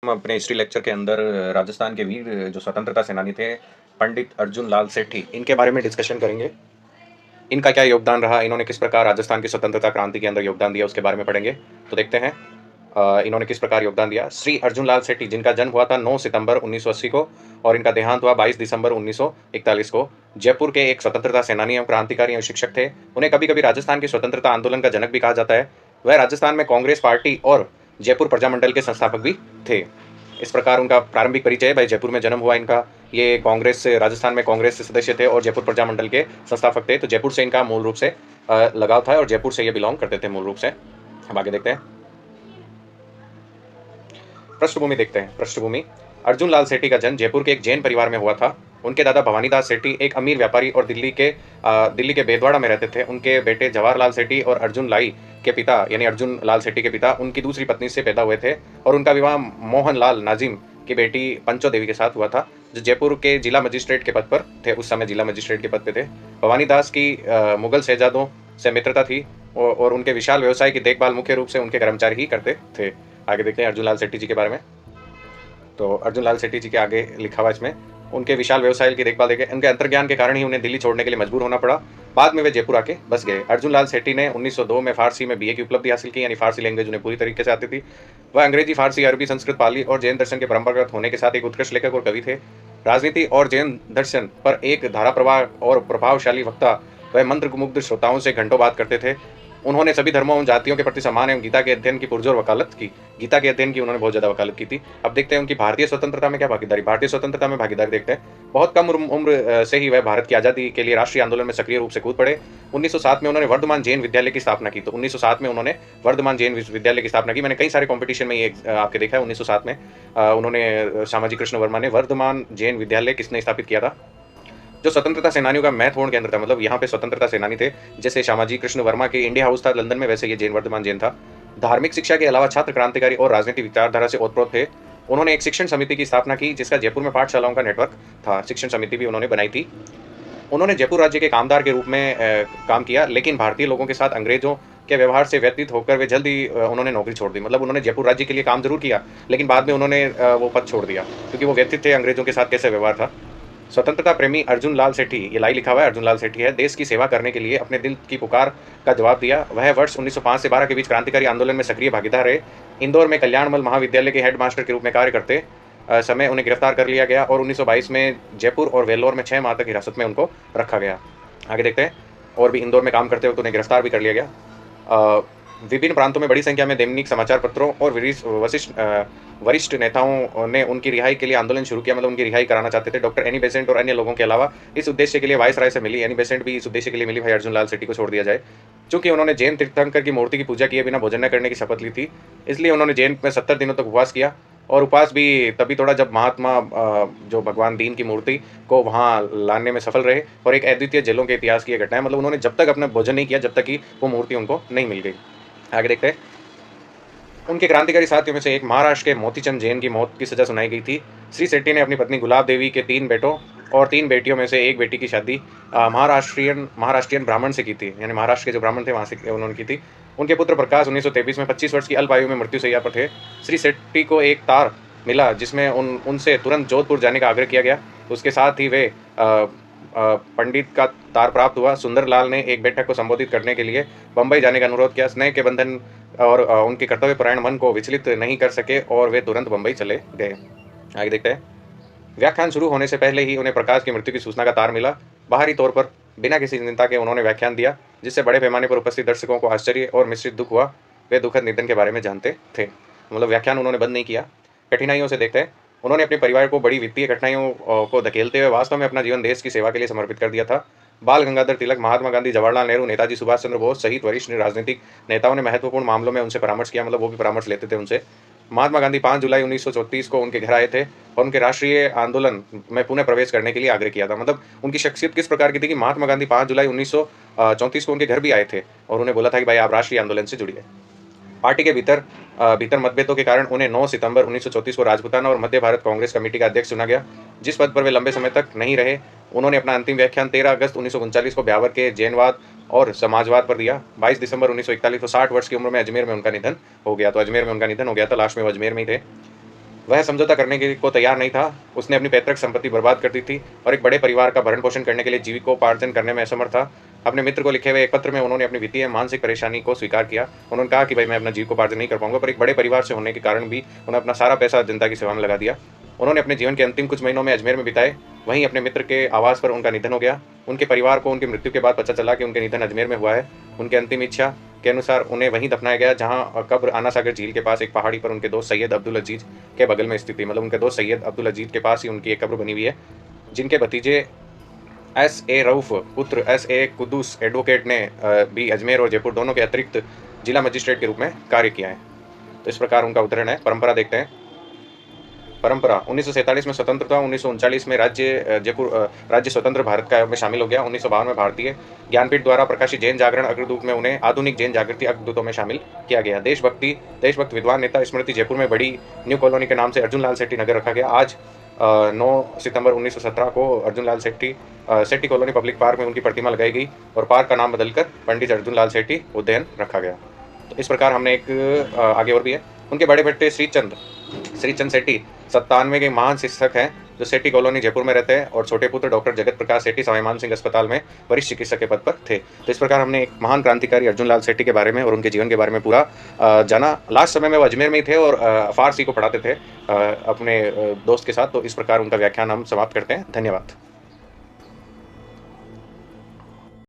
हम अपने history lecture के अंदर राजस्थान के वीर जो स्वतंत्रता सेनानी थे पंडित अर्जुन लाल सेठी, इनके बारे में डिस्कशन करेंगे। इनका क्या योगदान रहा, इन्होंने किस प्रकार राजस्थान की स्वतंत्रता क्रांति के अंदर योगदान दिया, उसके बारे में पढ़ेंगे। तो देखते हैं इन्होंने किस प्रकार योगदान दिया। श्री अर्जुन लाल सेठी, जिनका जन्म हुआ था 9 सितंबर 1980 को और इनका देहांत हुआ 22 दिसंबर 1941 को, जयपुर के एक स्वतंत्रता सेनानी एवं क्रांतिकारी एवं शिक्षक थे। उन्हें कभी कभी राजस्थान की स्वतंत्रता आंदोलन का जनक भी कहा जाता है। वह राजस्थान में कांग्रेस पार्टी और जयपुर प्रजामंडल के संस्थापक भी थे। इस प्रकार उनका प्रारंभिक परिचय, भाई जयपुर में जन्म हुआ इनका, ये कांग्रेस से, राजस्थान में कांग्रेस से सदस्य थे और जयपुर प्रजामंडल के संस्थापक थे। तो जयपुर से इनका मूल रूप से लगाव था और जयपुर से ये बिलोंग करते थे मूल रूप से। अब आगे देखते हैं, पृष्ठभूमि देखते हैं। पृष्ठभूमि, अर्जुन लाल सेठी का जन्म जयपुर के एक जैन परिवार में हुआ था। उनके दादा भवानी दास सेठी एक अमीर व्यापारी और दिल्ली के बेदवाड़ा में रहते थे। उनके बेटे जवाहरलाल सेठी और अर्जुन लाई के पिता यानी अर्जुन लाल सेठी के पिता उनकी दूसरी पत्नी से पैदा हुए थे और उनका विवाह मोहन लाल नाजिम की बेटी पंचो देवी के साथ हुआ था, जो जयपुर के जिला मजिस्ट्रेट के पद पर थे। उस समय जिला मजिस्ट्रेट के पद पे थे। भवानी दास की मुगल शहजादों से मित्रता थी और उनके विशाल व्यवसाय की देखभाल मुख्य रूप से उनके कर्मचारी ही करते थे। आगे देखते हैं अर्जुन लाल सेठी जी के बारे में। तो अर्जुन लाल सेठी जी के आगे लिखा हुआ इसमें, उनके विशाल व्यवसाय की देखभाल देखे उनके अंतर्ज्ञान के कारण ही उन्हें दिल्ली छोड़ने के लिए मजबूर होना पड़ा। बाद में वे जयपुर आके बस गए। अर्जुन लाल सेठी ने 1902 में फारसी में बीए की उपलब्धि हासिल की, यानी फारसी लैंग्वेज उन्हें पूरी तरीके से आती थी। वह अंग्रेजी, फारसी, अरबी, संस्कृत, पाली और जैन दर्शन के परंपरागत होने के साथ एक उत्कृष्ट लेखक और कवि थे। राजनीति और जैन दर्शन पर एक धारा प्रवाह और प्रभावशाली वक्ता, वह मंत्रमुग्ध श्रोताओं से घंटों बात करते थे। उन्होंने सभी धर्मों और जातियों के प्रति सम्मान एवं गीता के अध्ययन की पुरजोर वकालत की। गीता के अध्ययन की उन्होंने बहुत ज्यादा वकालत की थी। अब देखते हैं उनकी भारतीय स्वतंत्रता में क्या भागीदारी। भारतीय स्वतंत्रता में भागीदारी देखते हैं। बहुत कम उम्र से ही वह भारत की आज़ादी के लिए राष्ट्रीय आंदोलन में सक्रिय रूप से कूद पड़े। 1907 में उन्होंने वर्धमान जैन विद्यालय की स्थापना की। तो 1907 में उन्होंने वर्धमान जैन विद्यालय की स्थापना की। मैंने कई सारे कॉम्पिटिशन में ये आपके देखा है। 1907 में उन्होंने श्यामाजी कृष्ण वर्मा ने वर्धमान जैन विद्यालय किसने स्थापित किया था, जो स्वतंत्रता सेनानियों का महत्वपूर्ण केंद्र था। मतलब यहाँ पे स्वतंत्रता सेनानी थे, जैसे श्यामाजी कृष्ण वर्मा के इंडिया हाउस था लंदन में, वैसे ये जैन वर्धमान जैन था। धार्मिक शिक्षा के अलावा छात्र क्रांतिकारी और राजनीतिक विचारधारा से ओतप्रोत थे। उन्होंने एक शिक्षण समिति की स्थापना की, जिसका जयपुर में पाठशालाओं का नेटवर्क था। शिक्षण समिति भी उन्होंने बनाई थी। उन्होंने जयपुर राज्य के कामदार के रूप में काम किया, लेकिन भारतीय लोगों के साथ अंग्रेजों के व्यवहार से व्यतीत होकर वे जल्दी उन्होंने नौकरी छोड़ दी। मतलब उन्होंने जयपुर राज्य के लिए काम जरूर किया, लेकिन बाद में उन्होंने वो पद छोड़ दिया, क्योंकि वो व्यतीत थे अंग्रेजों के साथ कैसे व्यवहार था। स्वतंत्रता प्रेमी अर्जुन लाल सेठी, ये लाई लिखा हुआ है, अर्जुन लाल सेठी है, देश की सेवा करने के लिए अपने दिल की पुकार का जवाब दिया। वह वर्ष 1905 से 12 के बीच क्रांतिकारी आंदोलन में सक्रिय भागीदार रहे। इंदौर में कल्याणमल महाविद्यालय के हेडमास्टर के रूप में कार्य करते समय उन्हें गिरफ्तार कर लिया गया और 1922 में जयपुर और वेल्लोर में 6 माह तक हिरासत में उनको रखा गया। आगे देखते हैं, और भी इंदौर में काम करते हुए उन्हें गिरफ्तार भी कर लिया गया। विभिन्न प्रांतों में बड़ी संख्या में दैनिक समाचार पत्रों और वरिष्ठ नेताओं ने उनकी रिहाई के लिए आंदोलन शुरू किया। मतलब उनकी रिहाई कराना चाहते थे। डॉक्टर एनी बेसेंट और अन्य लोगों के अलावा इस उद्देश्य के लिए वायसराय से मिली, एनी बेसेंट भी इस उद्देश्य के लिए मिली, भाई अर्जुन लाल सेठी को छोड़ दिया जाए। चूंकि उन्होंने जैन तीर्थंकर की मूर्ति की पूजा किए बिना भोजन न करने की शपथ ली थी, इसलिए उन्होंने जैन में 70 दिनों तक उपवास किया। और उपवास भी तभी तोड़ा जब महात्मा जो भगवान दीन की मूर्ति को वहाँ लाने में सफल रहे। और एक अद्वितीय जेलों के इतिहास की घटना है। मतलब उन्होंने जब तक अपना भोजन नहीं किया जब तक कि वो मूर्ति उनको नहीं मिल गई। आगे देखते हैं, उनके क्रांतिकारी साथियों में से एक महाराष्ट्र के मोतीचंद जैन की मौत की सजा सुनाई गई थी। श्री सेठी ने अपनी पत्नी गुलाब देवी के 3 बेटों और 3 बेटियों में से एक बेटी की शादी महाराष्ट्रियन ब्राह्मण से की थी, यानी महाराष्ट्र के जो ब्राह्मण थे वहाँ से उन्होंने की थी। उनके पुत्र प्रकाश 1923 में 25 वर्ष की अल्प आयु में मृत्यु शैया पर थे। श्री सेठी को एक तार मिला, जिसमें उनसे तुरंत जोधपुर जाने का आग्रह किया गया। उसके साथ ही वे पंडित का तार प्राप्त हुआ। सुंदरलाल ने एक बैठक को संबोधित करने के लिए बंबई जाने का अनुरोध किया। स्नेह के बंधन और उनके कर्तव्यपरायण मन को विचलित नहीं कर सके और वे तुरंत बंबई चले गए। आगे देखते हैं, व्याख्यान शुरू होने से पहले ही उन्हें प्रकाश की मृत्यु की सूचना का तार मिला। बाहरी तौर पर बिना किसी चिंता के उन्होंने व्याख्यान दिया, जिससे बड़े पैमाने पर उपस्थित दर्शकों को आश्चर्य और मिश्रित दुख हुआ। वे दुखद निधन के बारे में जानते थे। मतलब व्याख्यान उन्होंने बंद नहीं किया। कठिनाइयों से देखते हैं, उन्होंने अपने परिवार को बड़ी वित्तीय कठिनाइयों को धकेलते हुए वास्तव में अपना जीवन देश की सेवा के लिए समर्पित कर दिया था। बाल गंगाधर तिलक, महात्मा गांधी, जवाहरलाल नेहरू, नेताजी सुभाष चंद्र बोस सहित वरिष्ठ राजनीतिक नेताओं ने महत्वपूर्ण मामलों में उनसे परामर्श किया। मतलब वो भी परामर्श लेते थे उनसे। महात्मा गांधी 5 जुलाई 1934 को उनके घर आए थे और उनके राष्ट्रीय आंदोलन में पुनः प्रवेश करने के लिए आग्रह किया था। मतलब उनकी शख्सियत किस प्रकार की थी कि महात्मा गांधी 5 जुलाई 1934 को उनके घर भी आए थे और उन्हें बोला था कि भाई आप राष्ट्रीय आंदोलन से जुड़िए। पार्टी के भीतर मतभेदों के कारण उन्हें 9 सितंबर 1934 को राजपूताना और मध्य भारत कांग्रेस कमेटी का अध्यक्ष चुना गया, जिस पद पर वे लंबे समय तक नहीं रहे। उन्होंने अपना अंतिम व्याख्यान 13 अगस्त 1939 को ब्यावर के जैनवाद और समाजवाद पर दिया। 22 दिसंबर 1941 को 60 वर्ष की उम्र में अजमेर में उनका निधन हो गया। तो अजमेर में उनका निधन हो गया था, लास्ट में वो अजमेर में ही थे। वह समझौता करने के को तैयार नहीं था। उसने अपनी पैतृक संपत्ति बर्बाद कर दी थी और एक बड़े परिवार का भरण-पोषण करने के लिए जीविकोपार्जन करने में असमर्थ था। अपने मित्र को लिखे हुए एक पत्र में उन्होंने अपनी वित्तीय मानसिक परेशानी को स्वीकार किया। उन्होंने कहा कि भाई मैं अपना जीविकोपार्जन नहीं कर पाऊँगा, पर एक बड़े परिवार से होने के कारण भी उन्होंने अपना सारा पैसा जनता की सेवा में लगा दिया। उन्होंने अपने जीवन के अंतिम कुछ महीनों में अजमेर में बिताए। वहीं अपने मित्र के आवास पर उनका निधन हो गया। उनके परिवार को उनकी मृत्यु के बाद पता चला कि उनके निधन अजमेर में हुआ है। उनकी अंतिम इच्छा के अनुसार उन्हें वहीं दफनाया गया जहाँ कब्र आना सागर झील के पास एक पहाड़ी पर उनके दोस्त सैयद अब्दुल अजीज के बगल में स्थित थी। मतलब उनके दोस्त सैयद अब्दुल अजीज के पास ही उनकी एक कब्र बनी हुई है, जिनके भतीजे S.A. रऊफ पुत्र S.A. कुद्दूस एडवोकेट ने भी अजमेर और जयपुर दोनों के अतिरिक्त जिला मजिस्ट्रेट के रूप में कार्य किया है। तो इस प्रकार उनका उदाहरण है। परंपरा देखते हैं। परंपरा 1947 में स्वतंत्रता, 1939 में राज्य स्वतंत्र भारत का में शामिल हो गया। 1952 में भारतीय ज्ञानपीठ द्वारा प्रकाशित जैन जागरण अग्रदूत में उन्हें आधुनिक जैन जागृति अग्रदूतों में शामिल किया गया। देशभक्त विद्वान नेता स्मृति जयपुर में बड़ी न्यू कॉलोनी के नाम से अर्जुन लाल सेठी नगर रखा गया। आज 9 सितंबर 1917 को अर्जुन लाल सेठी कॉलोनी पब्लिक पार्क में उनकी प्रतिमा लगाई गई और पार्क का नाम बदलकर पंडित अर्जुन लाल सेठी उद्यान रखा गया। तो इस प्रकार हमने एक आगे और भी है। उनके बड़े बेटे श्रीचंद सेठी 97 के महान शिक्षक हैं जो सेठी कॉलोनी जयपुर में रहते हैं, और छोटे पुत्र डॉक्टर जगत प्रकाश सेठी सवाई मान सिंह अस्पताल में वरिष्ठ चिकित्सक के पद पर थे। तो इस प्रकार हमने एक महान क्रांतिकारी अर्जुन लाल सेठी के बारे में और उनके जीवन के बारे में पूरा जाना। लास्ट समय में वो अजमेर में ही थे और फारसी को पढ़ाते थे अपने दोस्त के साथ। तो इस प्रकार उनका व्याख्यान हम समाप्त करते हैं। धन्यवाद।